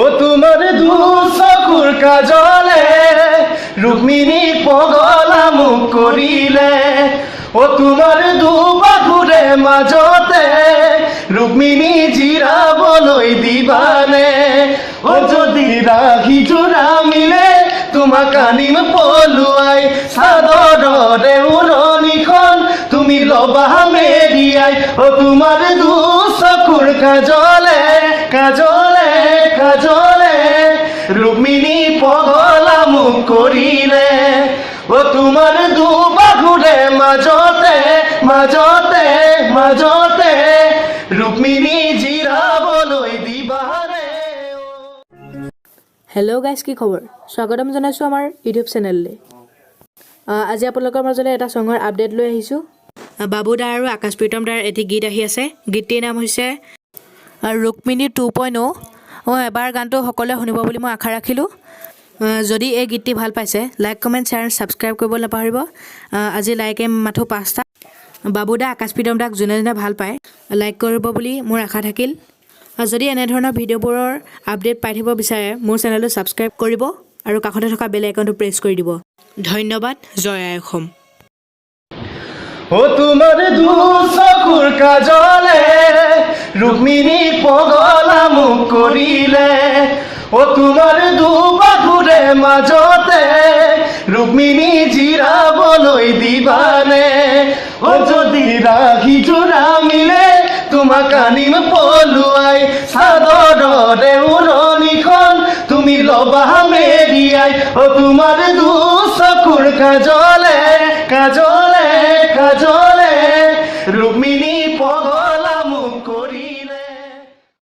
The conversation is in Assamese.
ও তোমাৰ দু চকুৰ কাজলে ৰুক্মিণী পগলা মুখ কৰিলে ও তোমাৰ দুবাহুৰে মাজতে ৰুক্মিণী জিৰাবলৈ দিবানে ও যদি ৰাখি জোৰা মিলে তোমাক আনিম পলুৱাই চাদৰৰে উৰণিখন তুমি ল'বা মেৰিয়াই ও তোমাৰ দু চকুৰ কাজলে কাজলে কাজলে ৰুক্মিণী পগলা মুখ কৰিলে ও তোমাৰ দুবাহুৰে মাজতে মাজতে মাজতে ৰুক্মিণী জিৰাবলৈ দিবানে। হেল্ল' গাইজ, কি খবৰ? স্বাগতম জনাইছোঁ আমাৰ ইউটিউব চেনেললৈ। আজি আপোনালোকৰ মাজলৈ এটা ছঙৰ আপডেট লৈ আহিছোঁ। বাবু দা আৰু আকাশ প্ৰীতম দাৰ এটি গীত আহি আছে। গীতটিৰ নাম হৈছে ৰুক্মিণী 2.0। এবাৰ গানটো সকলোৱে শুনিব বুলি মই আশা ৰাখিলোঁ। যদি এই গীতটি ভাল পাইছে, লাইক কমেণ্ট শ্বেয়াৰ ছাবস্ক্ৰাইব কৰিব নাপাহৰিব। আজি লাইকে মাথো 5টা। বাবু দা আকাশ প্ৰীতম দাক যোনে যোনে ভাল পায় লাইক কৰিব বুলি মোৰ আশা থাকিল। যদি এনেধৰণৰ ভিডিঅ'বোৰৰ আপডেট পাই থাকিব বিচাৰে মোৰ চেনেলটো ছাবস্ক্ৰাইব কৰিব আৰু কাষতে থকা বেল আইকনটো প্ৰেছ কৰি দিব। ধন্যবাদ। জয় আই অসম। ও তোমাৰ দু চকুৰ কাজলে ৰুক্মিণী পগলা মুখ কৰিলে ও তোমাৰ দুবাহুৰে মাজতে ৰুক্মিণী জিৰাবলৈ দিবানে ও যদি ৰাখি জোৰা মিলে তোমাক আনিম পলুৱাই চাদৰৰে উৰণিখন তুমি ল'বা মেৰিয়াই ও তোমাৰ দু চকুৰ কাজলে কাজলে কাজলে ৰুক্মিণী